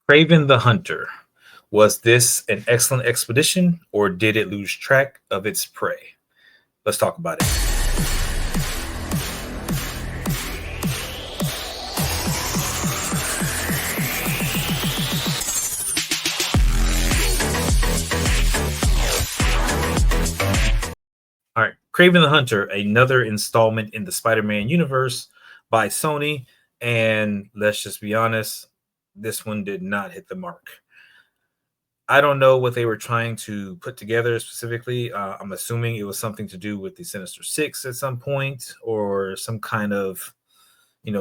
Kraven the Hunter. Was this an excellent expedition or did it lose track of its prey? Let's talk about it. All right, Kraven the Hunter, another installment in the Spider-Man universe by Sony, and let's just be honest, this one did not hit the mark. I don't know what they were trying to put together specifically. I'm assuming it was something to do with the Sinister Six at some point, or some kind of,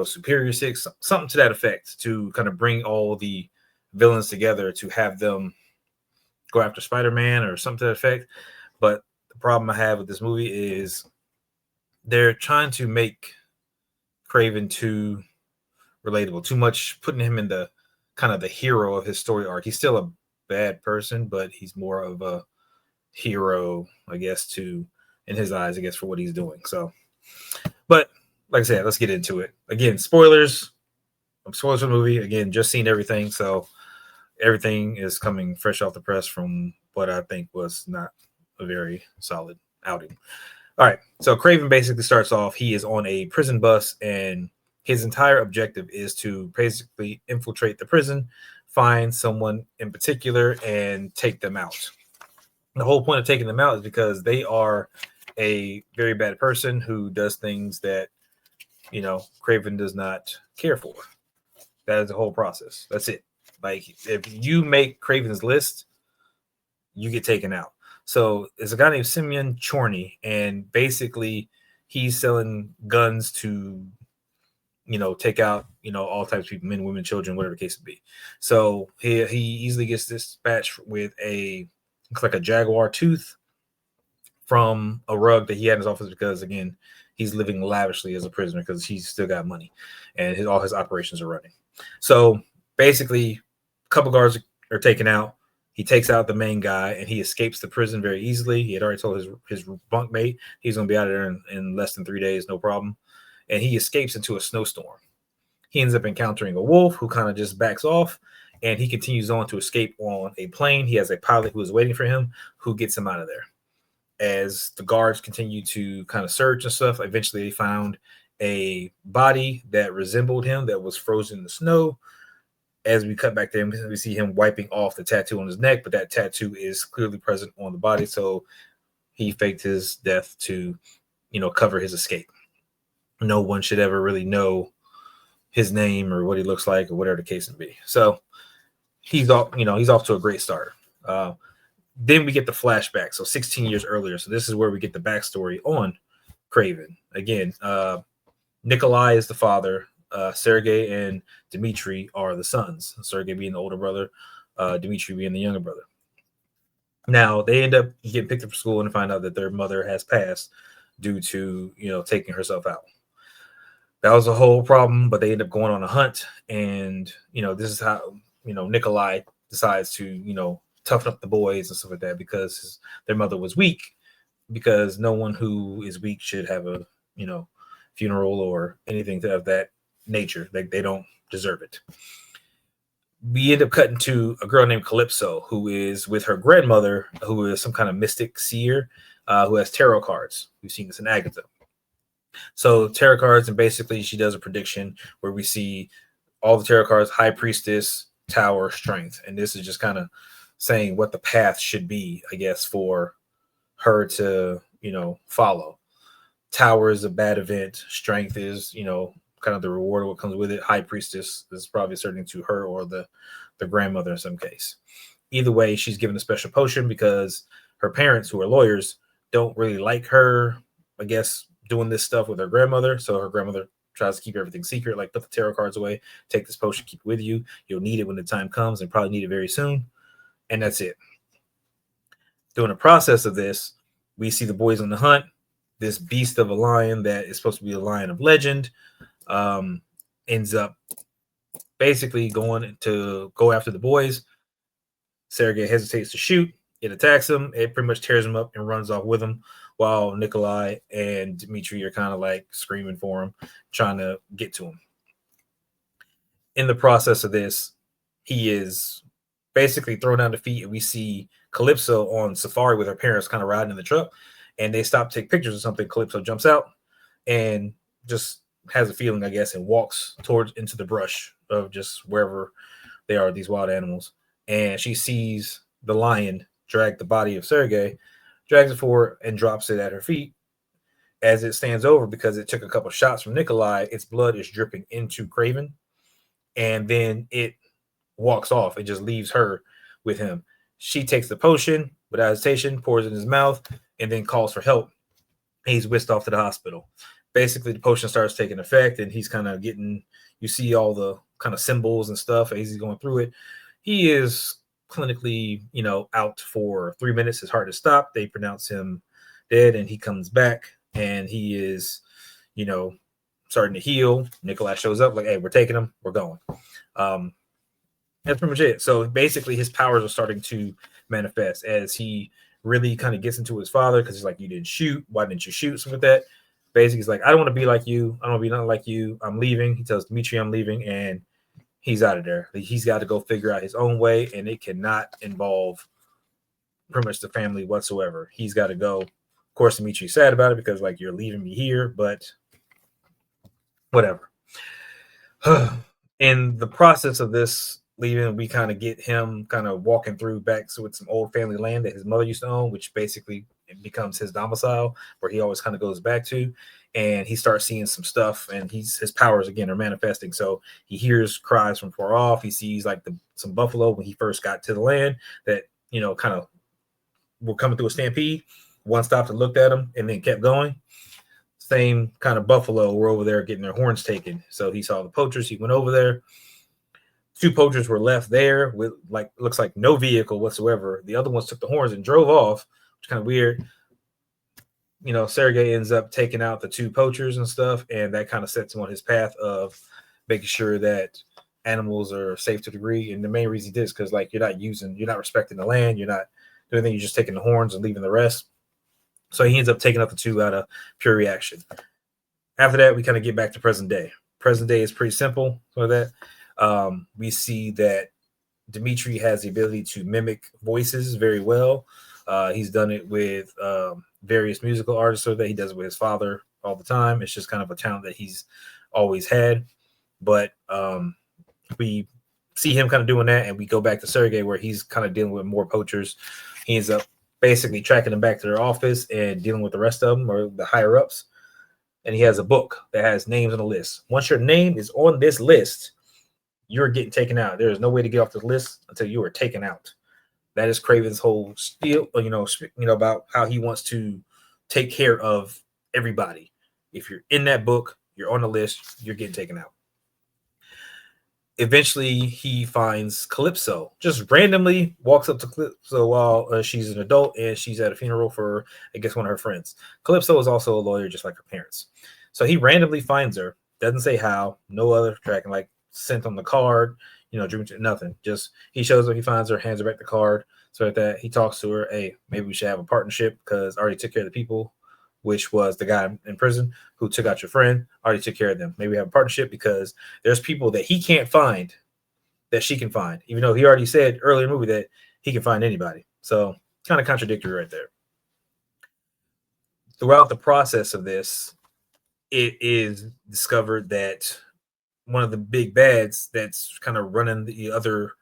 Superior Six, something to that effect, to kind of bring all the villains together to have them go after Spider-Man or something to that effect. But the problem I have with this movie is they're trying to make Kraven too relatable, too much, putting him in the kind of the hero of his story arc. He's still a bad person, but he's more of a hero, I guess, to in his eyes, I guess, for what he's doing. So, but like I said, let's get into it. Again, spoilers. Spoilers for the movie. Again, just seen everything, so everything is coming fresh off the press from what I think was not a very solid outing. All right, so Kraven basically starts off. He is on a prison bus, and his entire objective is to basically infiltrate the prison, find someone in particular, and take them out. The whole point of taking them out is because they are a very bad person who does things that, Kraven does not care for. That is the whole process. That's it. Like, if you make Kraven's list, you get taken out. So there's a guy named Simeon Chorney, and basically he's selling guns to, take out, all types of people, men, women, children, whatever the case would be. So he easily gets dispatched with looks like a jaguar tooth from a rug that he had in his office because, again, he's living lavishly as a prisoner because he's still got money and all his operations are running. So basically, a couple guards are taken out. He takes out the main guy and he escapes the prison very easily. He had already told his bunkmate he's going to be out of there in less than 3 days, no problem. And he escapes into a snowstorm. He ends up encountering a wolf who kind of just backs off, and he continues on to escape on a plane. He has a pilot who is waiting for him who gets him out of there. As the guards continue to kind of search and stuff, eventually they found a body that resembled him that was frozen in the snow. As we cut back to him, we see him wiping off the tattoo on his neck, but that tattoo is clearly present on the body. So he faked his death to, cover his escape. No one should ever really know his name or what he looks like or whatever the case may be. So he's off to a great start. Then we get the flashback. So 16 years earlier. So this is where we get the backstory on Kraven. Again, Nikolai is the father. Sergei and Dmitri are the sons. Sergei being the older brother, Dmitri being the younger brother. Now they end up getting picked up from school and find out that their mother has passed due to, taking herself out. That was a whole problem, but they end up going on a hunt. And, this is how, Nikolai decides to, toughen up the boys and stuff like that because their mother was weak, because no one who is weak should have a, funeral or anything of that nature. They don't deserve it. We end up cutting to a girl named Calypso who is with her grandmother, who is some kind of mystic seer, who has tarot cards. We've seen this in Agatha. So tarot cards, and basically she does a prediction where we see all the tarot cards: High Priestess, Tower, Strength. And this is just kind of saying what the path should be, I guess, for her to, follow. Tower is a bad event. Strength is, kind of the reward of what comes with it. High Priestess is probably certain to her or the grandmother in some case. Either way, she's given a special potion because her parents, who are lawyers, don't really like her, I guess, doing this stuff with her grandmother. So her grandmother tries to keep everything secret, like put the tarot cards away, take this potion, keep it with you. You'll need it when the time comes, and probably need it very soon. And that's it. During the process of this, we see the boys on the hunt. This beast of a lion that is supposed to be a lion of legend ends up basically going to go after the boys. Sergei hesitates to shoot. It attacks him. It pretty much tears him up and runs off with him, while Nikolai and Dmitri are kind of like screaming for him, trying to get to him. In the process of this, he is basically thrown down the feet, and we see Calypso on safari with her parents kind of riding in the truck, and they stop to take pictures of something. Calypso jumps out and just has a feeling, I guess, and walks towards into the brush of just wherever they are, these wild animals. And she sees the lion drag the body of Sergei, drags it forward, and drops it at her feet. As it stands over, because it took a couple shots from Nikolai, its blood is dripping into Kraven, and then it walks off. It just leaves her with him. She takes the potion without hesitation, pours it in his mouth, and then calls for help. He's whisked off to the hospital. Basically, the potion starts taking effect, and he's kind of getting, you see all the kind of symbols and stuff as he's going through it. He is clinically, out for 3 minutes. His heart is stopped. They pronounce him dead, and he comes back, and he is, starting to heal. Nikolai shows up like, hey, we're taking him. We're going. That's pretty much it. So basically, his powers are starting to manifest as he really kind of gets into his father, because he's like, you didn't shoot. Why didn't you shoot? Something like that. Basically, he's like, I don't want to be like you. I don't want to be nothing like you. I'm leaving. He tells Dmitri I'm leaving, and he's out of there. He's got to go figure out his own way, and it cannot involve pretty much the family whatsoever. He's got to go. Of course, Dimitri's sad about it because, like, you're leaving me here, but whatever. In the process of this leaving, we kind of get him kind of walking through back with some old family land that his mother used to own, which basically becomes his domicile, where he always kind of goes back to. And he starts seeing some stuff, and his powers again are manifesting. So he hears cries from far off. He sees like some buffalo when he first got to the land that kind of were coming through a stampede. One stopped and looked at him, and then kept going. Same kind of buffalo were over there getting their horns taken. So he saw the poachers. He went over there. 2 poachers were left there with looks like no vehicle whatsoever. The other ones took the horns and drove off, which is kind of weird. Sergei ends up taking out the 2 poachers and stuff, and that kind of sets him on his path of making sure that animals are safe to a degree. And the main reason he did is because you're not respecting the land, you're not doing anything, you're just taking the horns and leaving the rest. So he ends up taking out the 2 out of pure reaction. After that, we kind of get back to present day. Present day is pretty simple for that. We see that Dmitri has the ability to mimic voices very well. He's done it with various musical artists, so that he does it with his father all the time. It's just kind of a talent that he's always had. But we see him kind of doing that, and we go back to Sergei, where he's kind of dealing with more poachers. He ends up basically tracking them back to their office and dealing with the rest of them, or the higher ups. And he has a book that has names on the list. Once your name is on this list, you're getting taken out. There is no way to get off the list until you are taken out. That is Kraven's whole spiel, about how he wants to take care of everybody. If you're in that book, you're on the list, you're getting taken out. Eventually, he finds Calypso. Just randomly walks up to Calypso while she's an adult, and she's at a funeral for, I guess, one of her friends. Calypso is also a lawyer, just like her parents. So he randomly finds her. Doesn't say how. No other tracking, like sent on the card, nothing. Just he shows up, he finds her, hands her back the card. So like that, he talks to her. Hey, maybe we should have a partnership, because I already took care of the people, which was the guy in prison who took out your friend. I already took care of them. Maybe we have a partnership, because there's people that he can't find that she can find, even though he already said earlier in the movie that he can find anybody. So kind of contradictory right there. Throughout the process of this, it is discovered that one of the big bads that's kind of running the other,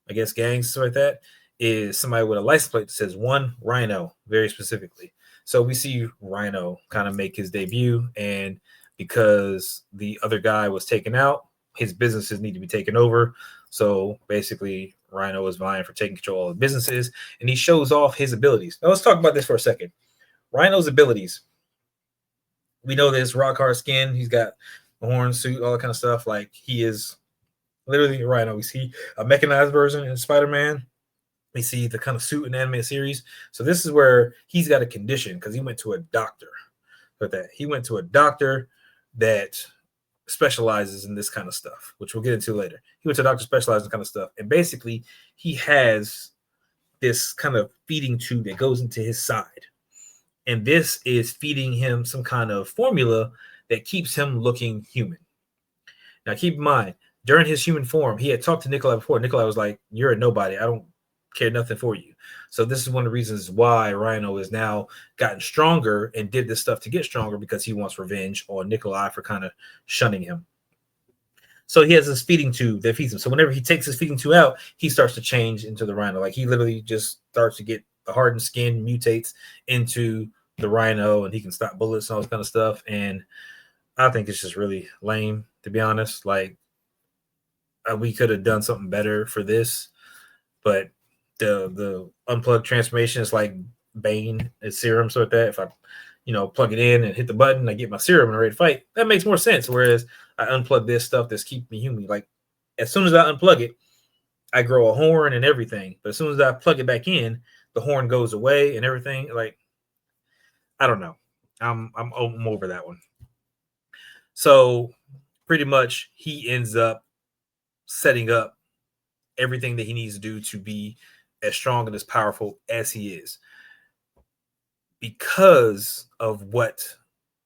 I guess, gangs, like that, is somebody with a license plate that says One Rhino, very specifically. So we see Rhino kind of make his debut, and because the other guy was taken out, his businesses need to be taken over. So basically, Rhino is vying for taking control of the businesses, and he shows off his abilities. Now let's talk about this for a second. Rhino's abilities. We know this rock hard skin. He's got a horn suit, all that kind of stuff. Like, he is literally a Rhino. We see a mechanized version in Spider-Man. We see the kind of suit in the animated series. So this is where he's got a condition, because he went to a doctor. He went to a doctor that specializes in this kind of stuff, which we'll get into later. He went to a doctor specializing in kind of stuff. And basically, he has this kind of feeding tube that goes into his side. And this is feeding him some kind of formula that keeps him looking human. Now, keep in mind, During his human form, he had talked to Nikolai before. Nikolai was like, "You're a nobody. I don't care nothing for you." So this is one of the reasons why Rhino is now gotten stronger and did this stuff to get stronger, because he wants revenge on Nikolai for kind of shunning him. So he has this feeding tube that feeds him. So whenever he takes his feeding tube out, he starts to change into the Rhino. Like he literally just starts to get the hardened skin, mutates into the Rhino, and he can stop bullets and all this kind of stuff. And I think it's just really lame, to be honest. Like we could have done something better for this, but the unplugged transformation is like Bane, it's serum, so like that. If I plug it in and hit the button, I get my serum and I'm ready to fight. That makes more sense. Whereas I unplug this stuff that's keeping me human. Like as soon as I unplug it, I grow a horn and everything. But as soon as I plug it back in, the horn goes away and everything. Like I don't know. I'm over that one. So pretty much he ends up setting up everything that he needs to do to be as strong and as powerful as he is. Because of what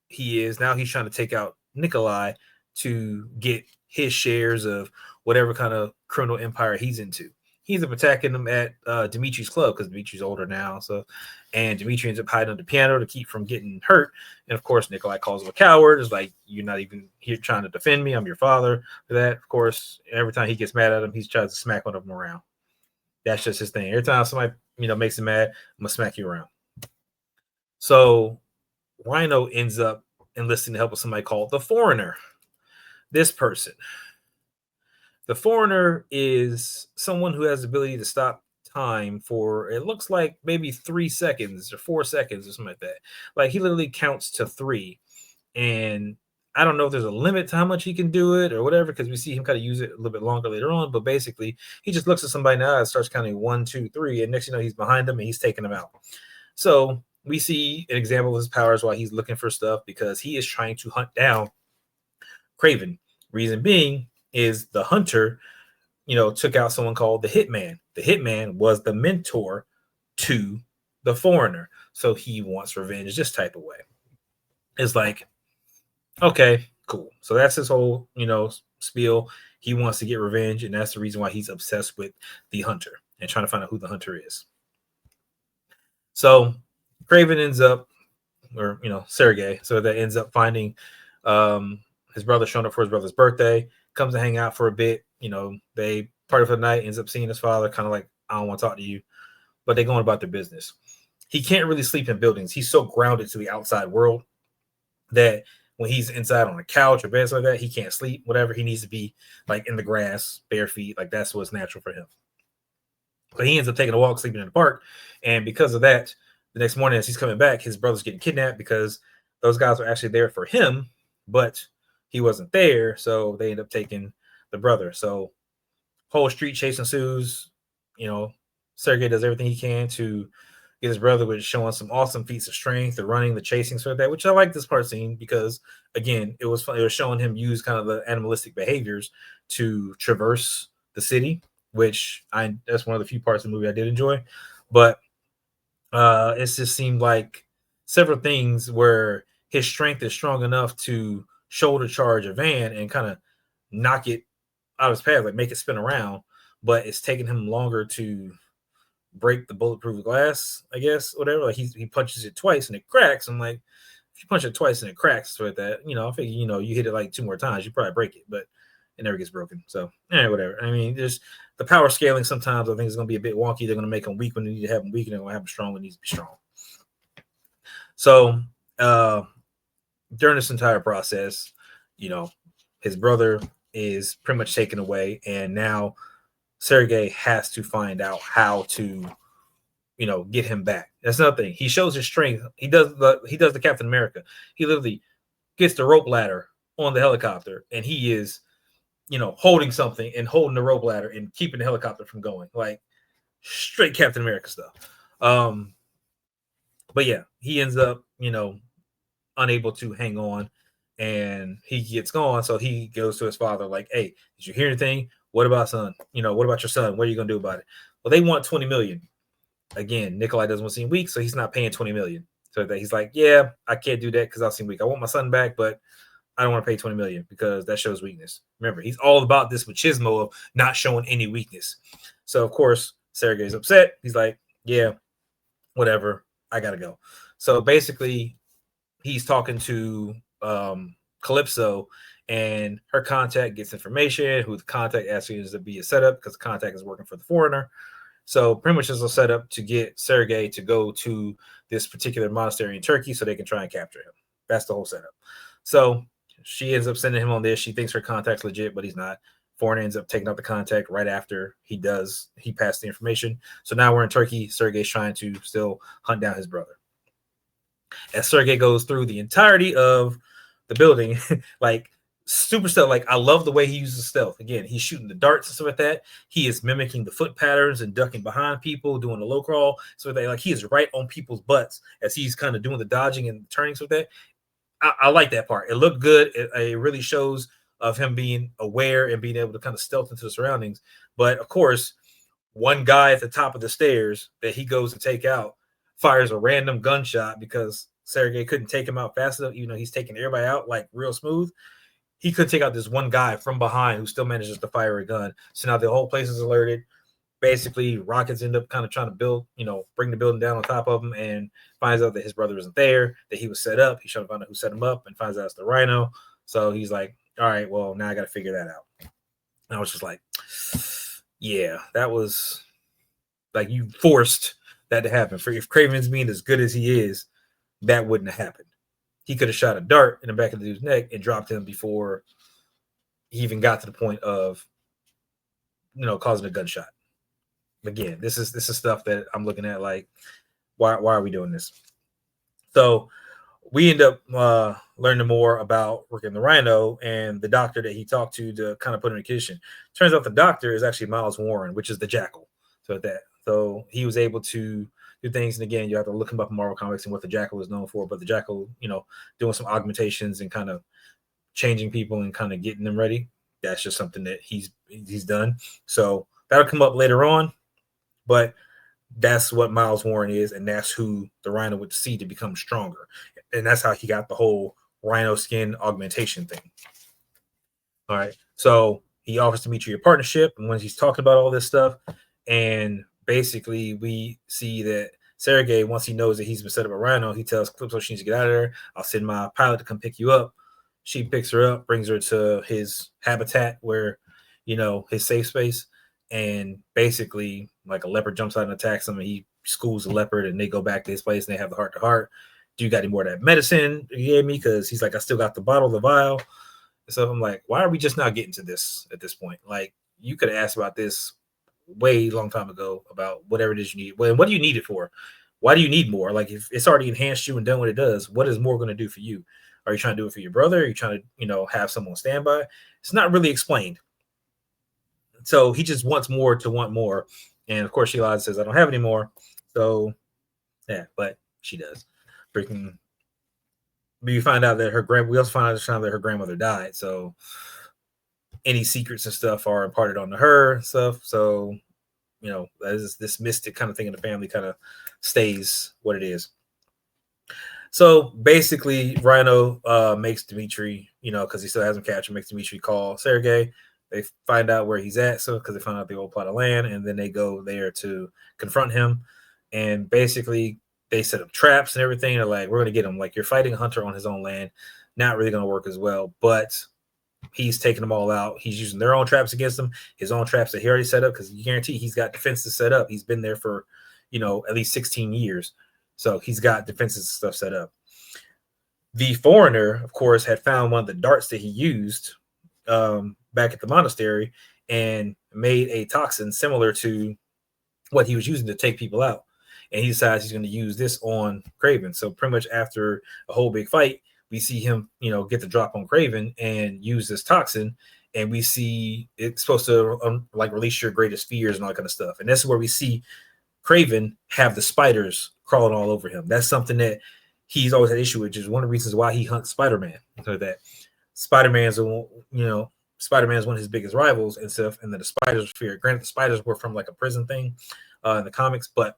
he is, now he's trying to take out Nikolai to get his shares of whatever kind of criminal empire he's into. He ends up attacking them at Dimitri's club because Dimitri's older now. And Dimitri ends up hiding under the piano to keep from getting hurt. And of course, Nikolai calls him a coward. It's like, you're not even here trying to defend me. I'm your father. For that, of course, every time he gets mad at him, he tries to smack one of them around. That's just his thing. Every time somebody makes him mad, I'm gonna smack you around. So Rhino ends up enlisting the help of somebody called the Foreigner. This person. The Foreigner is someone who has the ability to stop time for, it looks like, maybe 3 seconds or 4 seconds or something like that. Like he literally counts to 3. And I don't know if there's a limit to how much he can do it or whatever, because we see him kind of use it a little bit longer later on. But basically, he just looks at somebody now and starts counting 1, 2, 3. And next he's behind them and he's taking them out. So we see an example of his powers while he's looking for stuff, because he is trying to hunt down Kraven. Reason being is the hunter, took out someone called the Hitman. The Hitman was the mentor to the Foreigner. So he wants revenge this type of way. It's like, okay, cool. So that's his whole, spiel. He wants to get revenge, and that's the reason why he's obsessed with the hunter and trying to find out who the hunter is. So Kraven ends up, or Sergey, so that ends up finding his brother, showing up for his brother's birthday, comes to hang out for a bit. They party for the night, ends up seeing his father, kind of like, I don't want to talk to you, but they're going about their business. He can't really sleep in buildings. He's so grounded to the outside world that when he's inside on a couch or bed like that, he can't sleep. Whatever, he needs to be like in the grass, bare feet. Like that's what's natural for him. But he ends up taking a walk, sleeping in the park. And because of that, the next morning as he's coming back, his brother's getting kidnapped because those guys were actually there for him, but he wasn't there. So they end up taking the brother. So whole street chase ensues. Sergey does everything he can to get his brother, with showing some awesome feats of strength, the running, the chasing, sort of that, which I like this part scene because, again, it was fun. It was showing him use kind of the animalistic behaviors to traverse the city, which that's one of the few parts of the movie I did enjoy. But it just seemed like several things where his strength is strong enough to shoulder charge a van and kind of knock it out of his path, like make it spin around, but it's taking him longer to break the bulletproof glass, I guess, whatever. Like he punches it twice and it cracks. I'm like, if you punch it twice and it cracks like that, I think, you hit it like 2 more times, you probably break it, but it never gets broken. So, whatever. I mean, just the power scaling sometimes I think is going to be a bit wonky. They're going to make them weak when they need to have them weak, and they're going to have them strong when they need to be strong. So, during this entire process, his brother is pretty much taken away, and now Sergey has to find out how to, get him back. That's another thing. He shows his strength. He does the Captain America. He literally gets the rope ladder on the helicopter, and he is, holding something and holding the rope ladder and keeping the helicopter from going. Like straight Captain America stuff. But yeah, he ends up, unable to hang on, and he gets gone. So he goes to his father like, hey, did you hear anything? What about son? What about your son? What are you going to do about it? Well, they want 20 million. Again, Nikolai doesn't want to seem weak, so he's not paying 20 million. So that he's like, yeah, I can't do that because I'll seem weak. I want my son back, but I don't want to pay 20 million because that shows weakness. Remember, he's all about this machismo of not showing any weakness. So of course, Sergey's upset. He's like, yeah, whatever, I gotta go. So basically, he's talking to Calypso, and her contact gets information. Who the contact actually is to be a setup because the contact is working for the foreigner. So pretty much it's a setup to get Sergey to go to this particular monastery in Turkey so they can try and capture him. That's the whole setup. So she ends up sending him on this. She thinks her contact's legit, but he's not. Foreigner ends up taking out the contact right after he passed the information. So now we're in Turkey. Sergey's trying to still hunt down his brother. As Sergey goes through the entirety of the building, like super stealth. Like I love the way he uses stealth. Again, he's shooting the darts and stuff like that. He is mimicking the foot patterns and ducking behind people, doing the low crawl. So that like he is right on people's butts as he's kind of doing the dodging and turning stuff like that. I like that part. It looked good. It really shows of him being aware and being able to kind of stealth into the surroundings. But of course, one guy at the top of the stairs that he goes to take out fires a random gunshot because Sergey couldn't take him out fast enough, even though he's taking everybody out like real smooth. He could take out this one guy from behind who still manages to fire a gun. So now the whole place is alerted. Basically, Rockets end up kind of trying to bring the building down on top of him, and finds out that his brother isn't there, that he was set up. He's trying to find out who set him up and finds out it's the Rhino. So he's like, all right, well, now I got to figure that out. And I was just like, yeah, that was like you forced that to happen. For if Kraven's being as good as he is, that wouldn't have happened. He could have shot a dart in the back of the dude's neck and dropped him before he even got to the point of, causing a gunshot. Again, this is stuff that I'm looking at like, why are we doing this? So we end up learning more about working the Rhino and the doctor that he talked to kind of put him in a condition. Turns out the doctor is actually Miles Warren, which is the Jackal. So he was able to do things. And again, you have to look him up in Marvel Comics and what the Jackal is known for. But the Jackal, doing some augmentations and kind of changing people and kind of getting them ready. That's just something that he's done. So that'll come up later on. But that's what Miles Warren is, and that's who the Rhino would see to become stronger. And that's how he got the whole Rhino skin augmentation thing. All right. So he offers Dimitri a partnership, and when he's talking about all this stuff, and basically we see that Sergey, once he knows that he's been set up a Rhino, he tells Calypso she needs to get out of there. I'll send my pilot to come pick you up. She picks her up, brings her to his habitat where, his safe space. And basically, like a leopard jumps out and attacks him, and he schools the leopard, and they go back to his place, and they have the heart-to-heart. Do you got any more of that medicine you gave me? Because he's like, I still got the bottle, the vial. So I'm like, why are we just now getting to this at this point? Like, you could have asked about this way long time ago about whatever it is you need. Well, what do you need it for? Why do you need more? Like, if it's already enhanced you and done what it does, what is more going to do for you? Are you trying to do it for your brother? Are you trying to, have someone stand by? It's not really explained. So he just wants more to want more. And of course, she lies and says, I don't have any more. So, yeah, but she does. Freaking. We find out that we also find out that her grandmother died. So any secrets and stuff are imparted onto her and stuff. So, this mystic kind of thing in the family kind of stays what it is. So basically, Rhino makes Dimitri, because he still hasn't captured, makes Dimitri call Sergey. They find out where he's at, so because they found out the old plot of land, and then they go there to confront him. And basically, they set up traps and everything. They're like, we're going to get him. Like, you're fighting a hunter on his own land. Not really going to work as well, but he's taking them all out. He's using their own traps against them, his own traps that he already set up, because you guarantee he's got defenses set up. He's been there for, at least 16 years. So he's got defenses and stuff set up. The foreigner, of course, had found one of the darts that he used back at the monastery and made a toxin similar to what he was using to take people out. And he decides he's going to use this on Kraven. So pretty much after a whole big fight, we see him, get the drop on Kraven and use this toxin. And we see it's supposed to release your greatest fears and all that kind of stuff. And this is where we see Kraven have the spiders crawling all over him. That's something that he's always had issue with, which is one of the reasons why he hunts Spider-Man. So that Spider-Man's one of his biggest rivals and stuff, and then the spiders fear. Granted, the spiders were from like a prison thing in the comics, but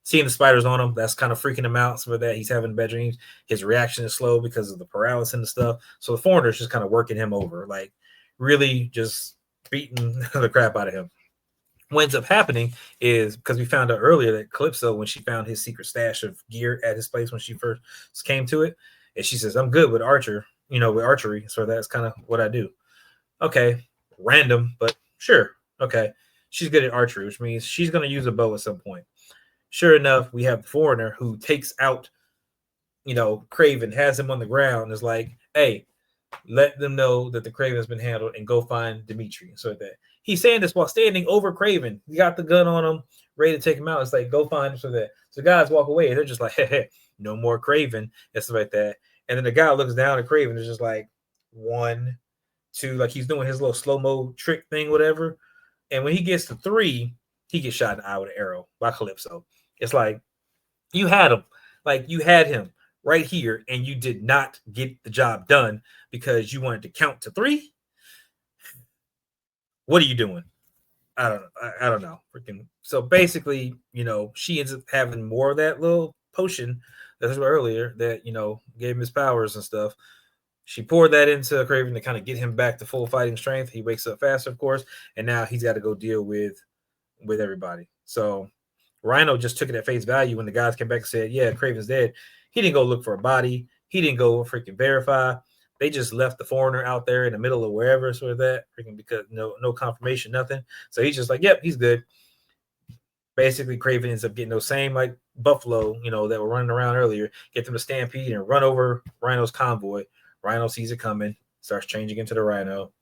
seeing the spiders on him, that's kind of freaking him out. So that he's having bad dreams. His reaction is slow because of the paralysis and stuff. So the foreigner's just kind of working him over, like really just beating the crap out of him. What ends up happening is because we found out earlier that Calypso, when she found his secret stash of gear at his place when she first came to it, and she says, "I'm good with with archery, so that's kind of what I do." Okay, random, but sure. Okay, she's good at archery, which means she's going to use a bow at some point. Sure enough, we have the foreigner who takes out, Kraven, has him on the ground, and is like, "Hey, let them know that the Kraven has been handled and go find Dimitri." So that he's saying this while standing over Kraven. He got the gun on him, ready to take him out. It's like, go find him so that so guys walk away. And they're just like, hey, no more Kraven, and stuff like that. And then the guy looks down at Kraven and is just like, one, two, like he's doing his little slow-mo trick thing, whatever. And when he gets to three, he gets shot in the eye with an arrow by Calypso. It's like, you had him. Like, you had him right here, and you did not get the job done because you wanted to count to three. What are you doing? I don't know. Freaking. So basically, she ends up having more of that little potion that was earlier that gave him his powers and stuff. She poured that into Kraven to kind of get him back to full fighting strength. He wakes up faster, of course, and now he's got to go deal with everybody. So Rhino just took it at face value when the guys came back and said, "Yeah, Kraven's dead." He didn't go look for a body. He didn't go freaking verify. They just left the foreigner out there in the middle of wherever, sort of that, freaking, because no confirmation, nothing. So he's just like, "Yep, he's good." Basically, Kraven ends up getting those same like buffalo, that were running around earlier, get them to stampede and run over Rhino's convoy. Rhino sees it coming, starts changing into the Rhino,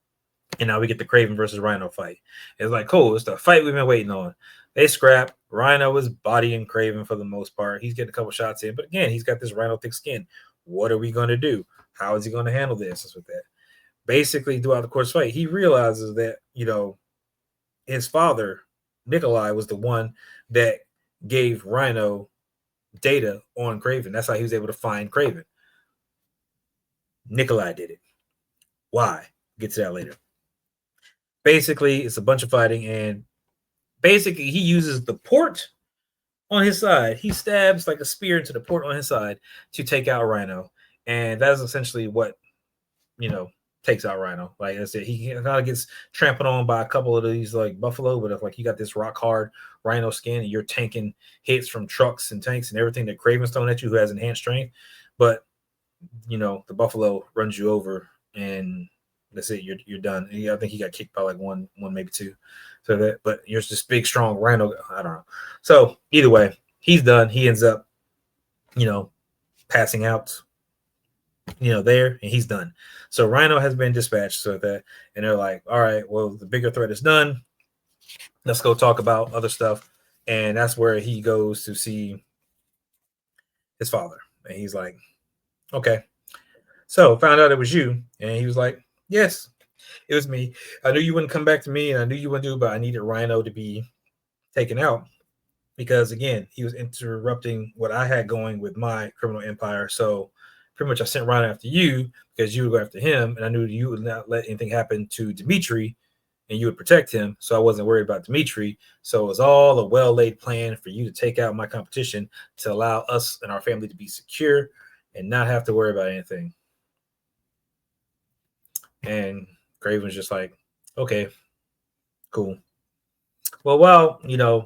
and now we get the Kraven versus Rhino fight. It's like, cool, it's the fight we've been waiting on. They scrap. Rhino is bodying Kraven for the most part. He's getting a couple shots in, but again, he's got this Rhino thick skin. What are we going to do? How is he going to handle this? With that, basically, throughout the course of the fight, he realizes that his father Nikolai was the one that gave Rhino data on Kraven. That's how he was able to find Kraven. Nikolai did it. Why? Get to that later. Basically, it's a bunch of fighting, and basically he uses the port on his side. He stabs like a spear into the port on his side to take out Rhino, and that's essentially what takes out Rhino. Like I said, he kind of gets trampled on by a couple of these like buffalo, but if like you got this rock hard Rhino skin and you're tanking hits from trucks and tanks and everything that Kraven's throwing at you, who has enhanced strength, but the buffalo runs you over and that's it. You're done. And I think he got kicked by like one maybe two. So that, but you're just big strong Rhino. I don't know. So either way, he's done. He ends up, passing out. There, and he's done. So Rhino has been dispatched. So that, and they're like, all right, well, the bigger threat is done. Let's go talk about other stuff. And that's where he goes to see his father. And he's like, okay. So found out it was you. And he was like, yes, it was me. I knew you wouldn't come back to me, and I knew you wouldn't do, but I needed Rhino to be taken out because, again, he was interrupting what I had going with my criminal empire. So pretty much I sent Rhino after you because you would go after him, and I knew you would not let anything happen to Dimitri, and you would protect him. So I wasn't worried about Dimitri. So it was all a well-laid plan for you to take out my competition to allow us and our family to be secure and not have to worry about anything. And Kraven was just like, okay, cool. Well, while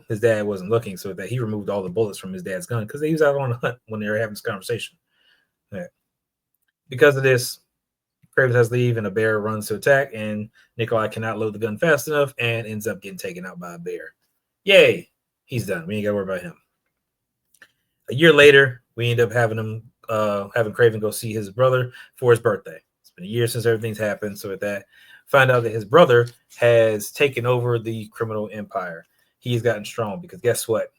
his dad wasn't looking, so that he removed all the bullets from his dad's gun because he was out on a hunt when they were having this conversation. Yeah. Because of this, Kraven has to leave, and a bear runs to attack, and Nikolai cannot load the gun fast enough and ends up getting taken out by a bear. Yay! He's done. We ain't got to worry about him. A year later, we end up having Kraven go see his brother for his birthday. It's been a year since everything's happened, so with that, find out that his brother has taken over the criminal empire. He's gotten strong because guess what?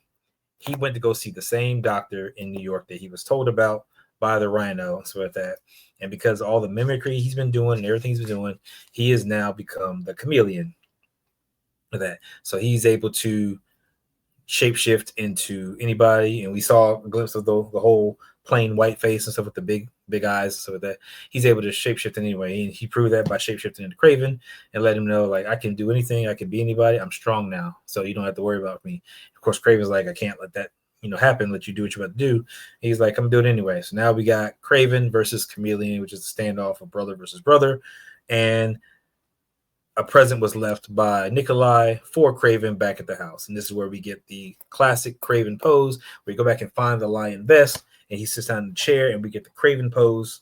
He went to go see the same doctor in New York that he was told about by the Rhino. So with that, and because all the mimicry he's been doing and everything he's been doing, he has now become the chameleon with that. So he's able to shapeshift into anybody, and we saw a glimpse of the whole plain white face and stuff with the big eyes. So with that, he's able to shapeshift in any way. And he proved that by shapeshifting into Kraven and let him know, like, I can do anything, I can be anybody, I'm strong now, so you don't have to worry about me. Of course, Kraven's like, I can't let that happen, let you do what you're about to do. He's like, I'm doing it anyway. So now we got Kraven versus Chameleon, which is a standoff of brother versus brother. And a present was left by Nikolai for Kraven back at the house. And this is where we get the classic Kraven pose, where you go back and find the lion vest, and he sits down in the chair, and we get the Kraven pose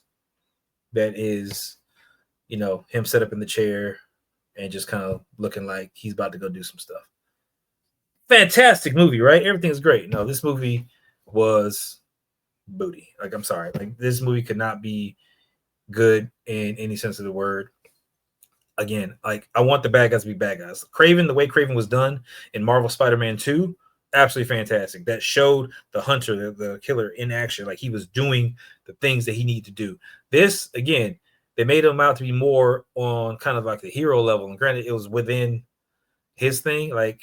that is, him set up in the chair and just kind of looking like he's about to go do some stuff. Fantastic movie, right? Everything's great. No, this movie was booty. Like, I'm sorry. Like, this movie could not be good in any sense of the word. Again, like, I want the bad guys to be bad guys. Kraven, the way Kraven was done in Marvel Spider-Man 2, absolutely fantastic. That showed the hunter, the killer in action. Like, he was doing the things that he needed to do. This, again, they made him out to be more on kind of like the hero level. And granted, it was within his thing. Like,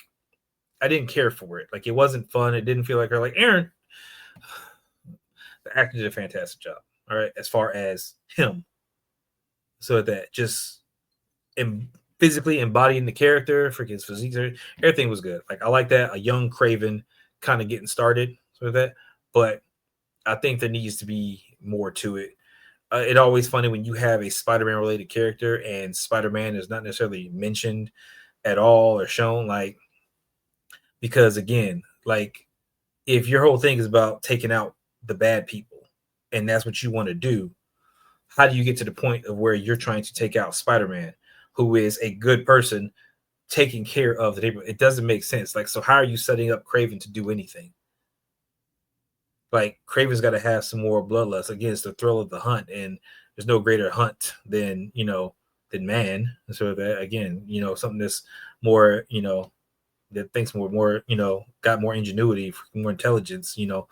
I didn't care for it. Like, it wasn't fun. It didn't feel like her. Like, Aaron, the actor did a fantastic job. All right, as far as him. So that just physically embodying the character, freaking his physique, everything was good. Like, I like that. A young Kraven kind of getting started with that. But I think there needs to be more to it. It's always funny when you have a Spider-Man related character and Spider-Man is not necessarily mentioned at all or shown. Like, because again, like, if your whole thing is about taking out the bad people and that's what you want to do, how do you get to the point of where you're trying to take out Spider-Man, who is a good person taking care of the neighborhood? It doesn't make sense. Like, so how are you setting up Kraven to do anything? Like, Kraven's got to have some more bloodlust. Again, it's the thrill of the hunt, and there's no greater hunt than than man. So that, again, something that's more, that thinks more, got more ingenuity, more intelligence. With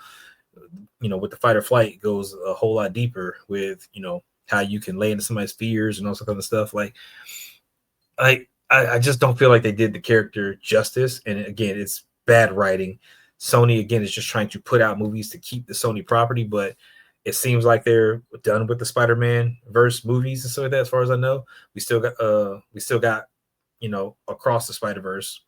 the fight or flight goes a whole lot deeper with how you can lay into somebody's fears and all that kind of stuff. Like, I just don't feel like they did the character justice. And again, it's bad writing. Sony, again, is just trying to put out movies to keep the Sony property, but it seems like they're done with the Spider-Man verse movies and stuff like that. As far as I know, we still got Across the Spiderverse,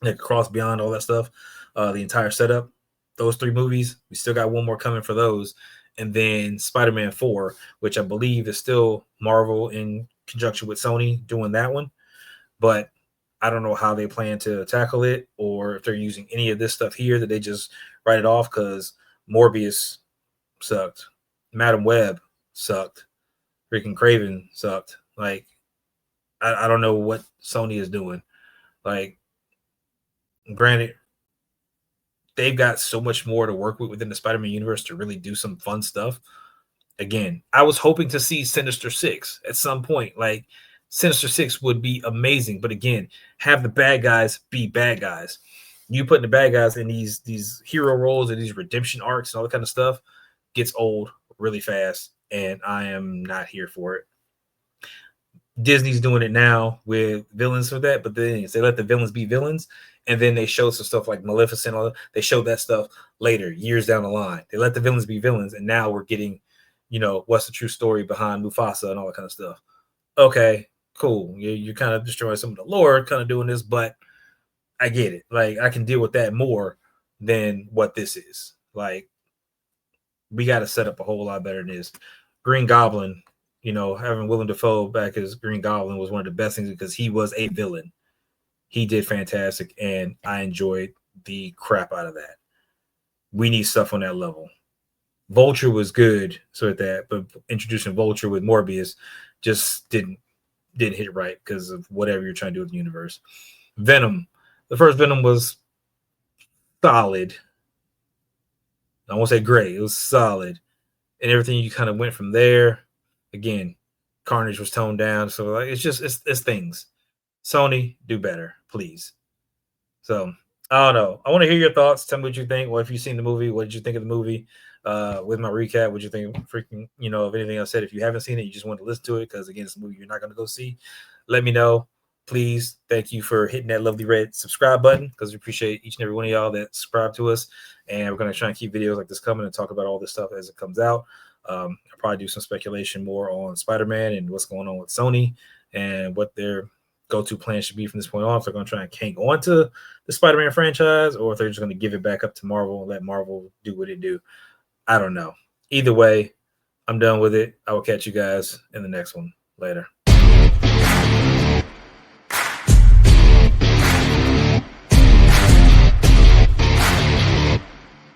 like Across Beyond, all that stuff, the entire setup. Those 3 movies, we still got one more coming for those, and then Spider-Man 4, which I believe is still Marvel in conjunction with Sony doing that one, but I don't know how they plan to tackle it, or if they're using any of this stuff here that they just write it off, because Morbius sucked, Madam Web sucked, freaking Kraven sucked. Like, I don't know what Sony is doing. Like, granted, they've got so much more to work with within the Spider-Man universe to really do some fun stuff. Again, I was hoping to see Sinister Six at some point. Like, Sinister Six would be amazing, but again, have the bad guys be bad guys. You putting the bad guys in these hero roles and these redemption arcs and all that kind of stuff gets old really fast, and I am not here for it. Disney's doing it now with villains for that, but then they let the villains be villains, and then they show some stuff like Maleficent. They showed that stuff later, years down the line. They let the villains be villains, and now we're getting, what's the true story behind Mufasa and all that kind of stuff. Okay, cool. You're kind of destroying some of the lore, kind of doing this, but I get it. Like, I can deal with that more than what this is. Like, we got to set up a whole lot better than this. Green Goblin, having Willem Dafoe back as Green Goblin was one of the best things because he was a villain. He did fantastic, and I enjoyed the crap out of that. We need stuff on that level. Vulture was good, so at that, but introducing Vulture with Morbius just didn't hit it right because of whatever you're trying to do with the universe. Venom, the first Venom was solid. I won't say great; it was solid, and everything you kind of went from there. Again, Carnage was toned down, so like it's things. Sony, do better, please. So I don't know. I want to hear your thoughts. Tell me what you think. What if you've seen the movie? What did you think of the movie? With my recap, what you think freaking, of anything I said? If you haven't seen it, you just want to listen to it because again, it's a movie you're not going to go see. Let me know, please. Thank you for hitting that lovely red subscribe button because we appreciate each and every one of y'all that subscribe to us. And we're going to try and keep videos like this coming and talk about all this stuff as it comes out. I'll probably do some speculation more on Spider-Man and what's going on with Sony and what they're go-to plan should be from this point on. If they're going to try and hang on to the Spider-Man franchise, or if they're just going to give it back up to Marvel and let Marvel do what it do. I don't know. Either way, I'm done with it. I will catch you guys in the next one. Later.